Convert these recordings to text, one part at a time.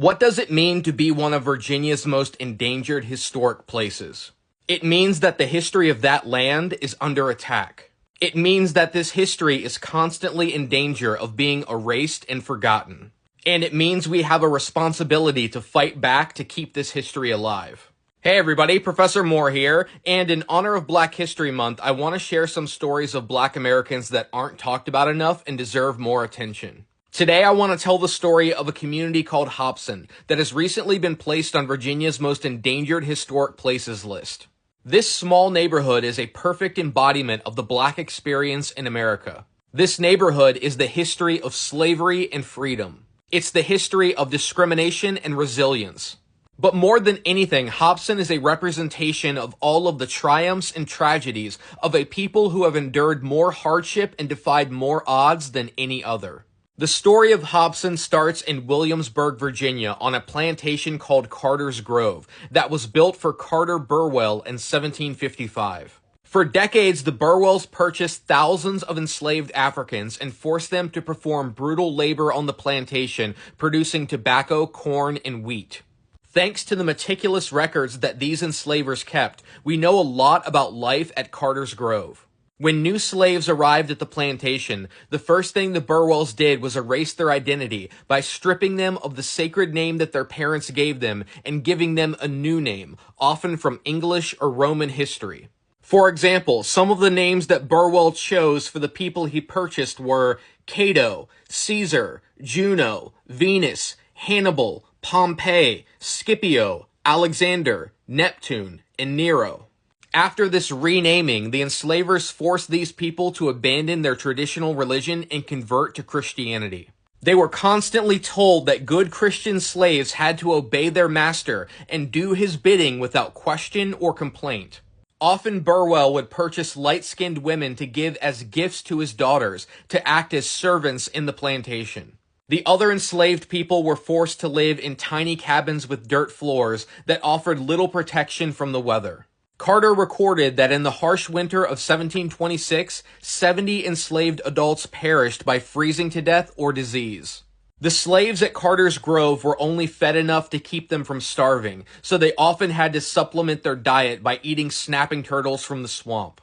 What does it mean to be one of Virginia's most endangered historic places? It means that the history of that land is under attack. It means that this history is constantly in danger of being erased and forgotten. And it means we have a responsibility to fight back to keep this history alive. Hey everybody, Professor Moore here, and in honor of Black History Month, I want to share some stories of Black Americans that aren't talked about enough and deserve more attention. Today I want to tell the story of a community called Hobson that has recently been placed on Virginia's most endangered historic places list. This small neighborhood is a perfect embodiment of the Black experience in America. This neighborhood is the history of slavery and freedom. It's the history of discrimination and resilience. But more than anything, Hobson is a representation of all of the triumphs and tragedies of a people who have endured more hardship and defied more odds than any other. The story of Hobson starts in Williamsburg, Virginia, on a plantation called Carter's Grove that was built for Carter Burwell in 1755. For decades, the Burwells purchased thousands of enslaved Africans and forced them to perform brutal labor on the plantation, producing tobacco, corn, and wheat. Thanks to the meticulous records that these enslavers kept, we know a lot about life at Carter's Grove. When new slaves arrived at the plantation, the first thing the Burwells did was erase their identity by stripping them of the sacred name that their parents gave them and giving them a new name, often from English or Roman history. For example, some of the names that Burwell chose for the people he purchased were Cato, Caesar, Juno, Venus, Hannibal, Pompey, Scipio, Alexander, Neptune, and Nero. After this renaming, the enslavers forced these people to abandon their traditional religion and convert to Christianity. They were constantly told that good Christian slaves had to obey their master and do his bidding without question or complaint. Often Burwell would purchase light-skinned women to give as gifts to his daughters to act as servants in the plantation. The other enslaved people were forced to live in tiny cabins with dirt floors that offered little protection from the weather. Carter recorded that in the harsh winter of 1726, 70 enslaved adults perished by freezing to death or disease. The slaves at Carter's Grove were only fed enough to keep them from starving, so they often had to supplement their diet by eating snapping turtles from the swamp.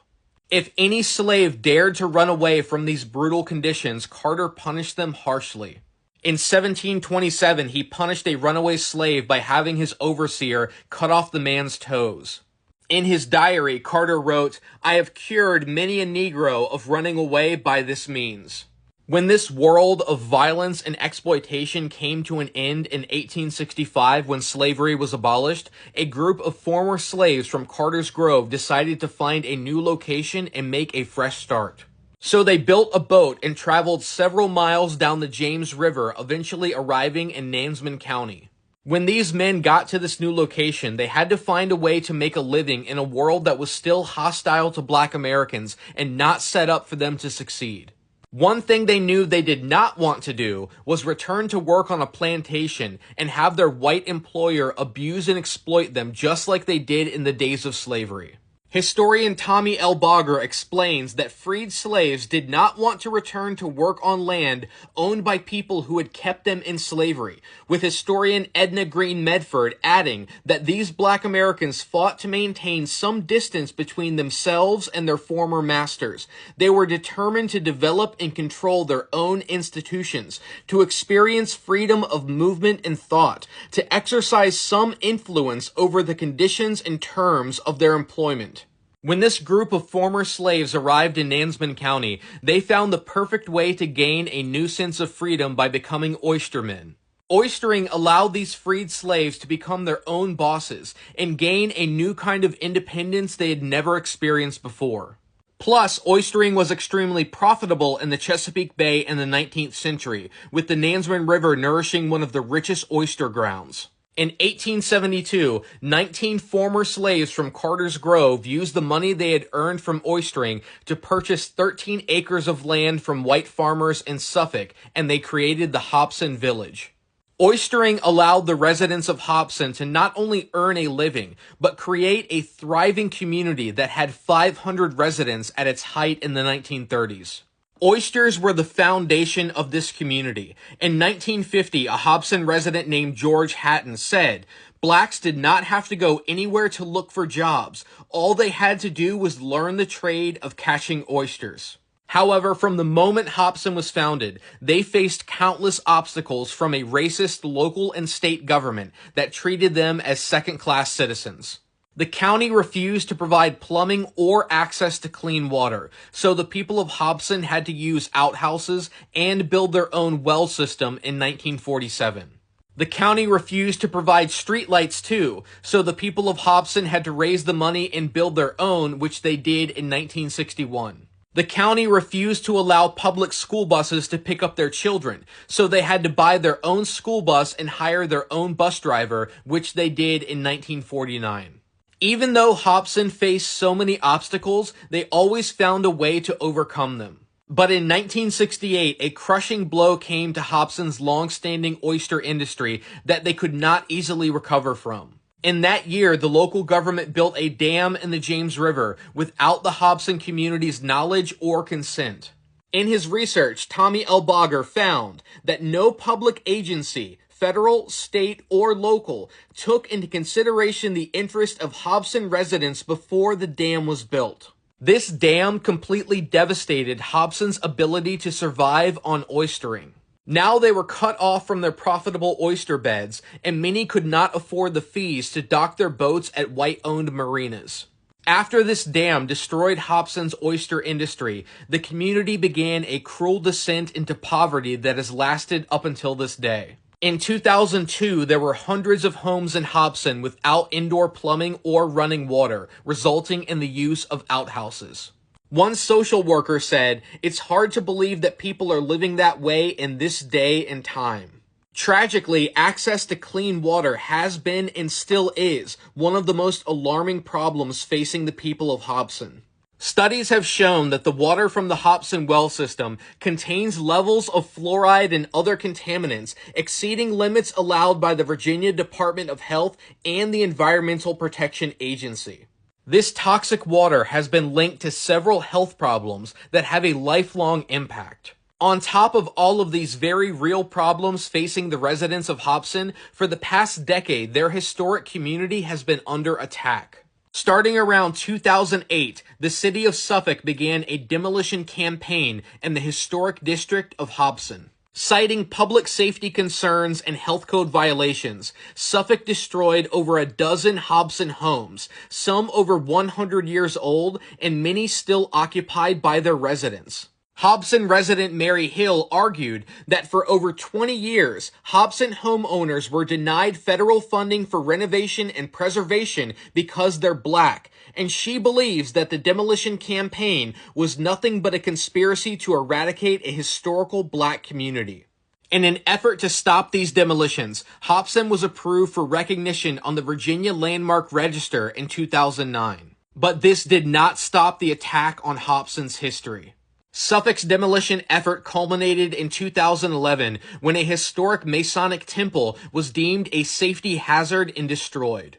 If any slave dared to run away from these brutal conditions, Carter punished them harshly. In 1727, he punished a runaway slave by having his overseer cut off the man's toes. In his diary, Carter wrote, "I have cured many a Negro of running away by this means." When this world of violence and exploitation came to an end in 1865 when slavery was abolished, a group of former slaves from Carter's Grove decided to find a new location and make a fresh start. So they built a boat and traveled several miles down the James River, eventually arriving in Nansemond County. When these men got to this new location, they had to find a way to make a living in a world that was still hostile to Black Americans and not set up for them to succeed. One thing they knew they did not want to do was return to work on a plantation and have their white employer abuse and exploit them just like they did in the days of slavery. Historian Tommy L. Bogger explains that freed slaves did not want to return to work on land owned by people who had kept them in slavery, with historian Edna Green Medford adding that these Black Americans fought to maintain some distance between themselves and their former masters. They were determined to develop and control their own institutions, to experience freedom of movement and thought, to exercise some influence over the conditions and terms of their employment. When this group of former slaves arrived in Nansemond County, they found the perfect way to gain a new sense of freedom by becoming oystermen. Oystering allowed these freed slaves to become their own bosses and gain a new kind of independence they had never experienced before. Plus, oystering was extremely profitable in the Chesapeake Bay in the 19th century, with the Nansemond River nourishing one of the richest oyster grounds. In 1872, 19 former slaves from Carter's Grove used the money they had earned from oystering to purchase 13 acres of land from white farmers in Suffolk, and they created the Hobson Village. Oystering allowed the residents of Hobson to not only earn a living, but create a thriving community that had 500 residents at its height in the 1930s. Oysters were the foundation of this community. In 1950, a Hobson resident named George Hatton said, "Blacks did not have to go anywhere to look for jobs. All they had to do was learn the trade of catching oysters." However, from the moment Hobson was founded, they faced countless obstacles from a racist local and state government that treated them as second-class citizens. The county refused to provide plumbing or access to clean water, so the people of Hobson had to use outhouses and build their own well system in 1947. The county refused to provide streetlights too, so the people of Hobson had to raise the money and build their own, which they did in 1961. The county refused to allow public school buses to pick up their children, so they had to buy their own school bus and hire their own bus driver, which they did in 1949. Even though Hobson faced so many obstacles, they always found a way to overcome them. But in 1968, a crushing blow came to Hobson's long-standing oyster industry that they could not easily recover from. In that year, the local government built a dam in the James River without the Hobson community's knowledge or consent. In his research, Tommy L. Bogger found that no public agency, federal, state, or local, took into consideration the interest of Hobson residents before the dam was built. This dam completely devastated Hobson's ability to survive on oystering. Now they were cut off from their profitable oyster beds, and many could not afford the fees to dock their boats at white-owned marinas. After this dam destroyed Hobson's oyster industry, the community began a cruel descent into poverty that has lasted up until this day. In 2002, there were hundreds of homes in Hobson without indoor plumbing or running water, resulting in the use of outhouses. One social worker said, "It's hard to believe that people are living that way in this day and time." Tragically, access to clean water has been and still is one of the most alarming problems facing the people of Hobson. Studies have shown that the water from the Hobson well system contains levels of fluoride and other contaminants exceeding limits allowed by the Virginia Department of Health and the Environmental Protection Agency. This toxic water has been linked to several health problems that have a lifelong impact. On top of all of these very real problems facing the residents of Hobson, for the past decade, their historic community has been under attack. Starting around 2008, the city of Suffolk began a demolition campaign in the historic district of Hobson. Citing public safety concerns and health code violations, Suffolk destroyed over a dozen Hobson homes, some over 100 years old and many still occupied by their residents. Hobson resident Mary Hill argued that for over 20 years, Hobson homeowners were denied federal funding for renovation and preservation because they're black, and she believes that the demolition campaign was nothing but a conspiracy to eradicate a historical black community. In an effort to stop these demolitions, Hobson was approved for recognition on the Virginia Landmark Register in 2009. But this did not stop the attack on Hobson's history. Suffolk's demolition effort culminated in 2011 when a historic Masonic temple was deemed a safety hazard and destroyed.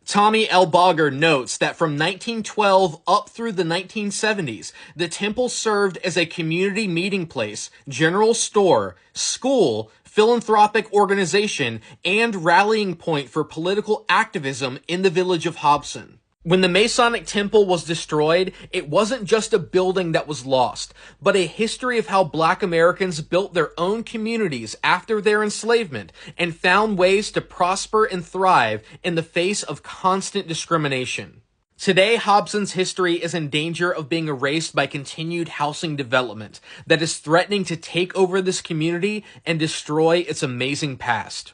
Tommy L. Bogger notes that from 1912 up through the 1970s, the temple served as a community meeting place, general store, school, philanthropic organization, and rallying point for political activism in the village of Hobson. When the Masonic Temple was destroyed, it wasn't just a building that was lost, but a history of how Black Americans built their own communities after their enslavement and found ways to prosper and thrive in the face of constant discrimination. Today, Hobson's history is in danger of being erased by continued housing development that is threatening to take over this community and destroy its amazing past.